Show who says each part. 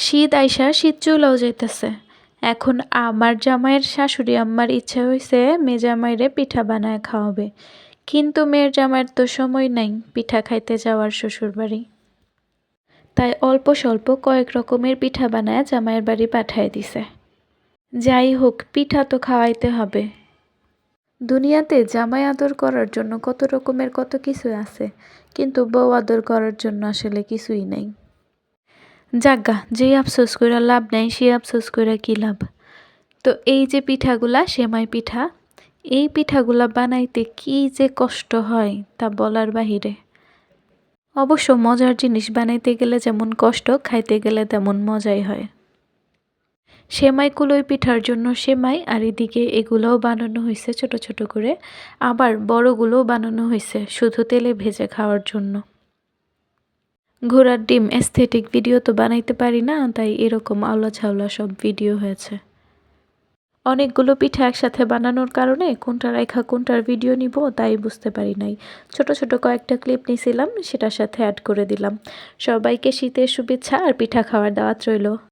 Speaker 1: শীত আইসা শীত চুলাও যাইতেছে। এখন আমার জামাইয়ের শাশুড়ি আম্মার ইচ্ছা হইছে মেয়ে জামাইরে পিঠা বানায় খাওয়াবে। কিন্তু মেয়ের জামাইয়ের তো সময় নাই পিঠা খাইতে যাওয়ার শ্বশুরবাড়ি। তাই অল্প স্বল্প কয়েক রকমের পিঠা বানায় জামাইয়ের বাড়ি পাঠায় দিছে। যাই হোক, পিঠা তো খাওয়াইতে হবে। দুনিয়াতে জামাই আদর করার জন্য কত রকমের কত কিছু আছে, কিন্তু বউ আদর করার জন্য আসলে কিছুই নাই। যাজ্ঞা, যেই আফসোস কইরা লাভ নাই সেই আফসোস কইরা কি লাভ। তো এই যে পিঠাগুলা সেমাই পিঠা, এই পিঠাগুলা বানাইতে কি যে কষ্ট হয় তা বলার বাহিরে। অবশ্য মজার জিনিস বানাইতে গেলে যেমন কষ্ট, খাইতে গেলে তেমন মজাই হয়। সেমাই কুলোই পিঠার জন্য সেমাই, আর এদিকে এগুলোও বানানো হয়েছে ছোট ছোট করে, আবার বড়গুলোও বানানো হয়েছে শুধু তেলে ভেজে খাওয়ার জন্য। ঘোড়ার ডিম এস্থেটিক ভিডিও তো বানাইতে পারি না, তাই এরকম আওলা ঝাওলা সব ভিডিও হয়েছে। অনেকগুলো পিঠা একসাথে বানানোর কারণে কোনটা রেখা কোনটার ভিডিও নিব তাই বুঝতে পারি নাই। ছোট ছোট কয়েকটা ক্লিপ নিয়েছিলাম, সেটার সাথে অ্যাড করে দিলাম। সবাইকে শীতের শুভেচ্ছা আর পিঠা খাওয়ার দাওয়াত রইল।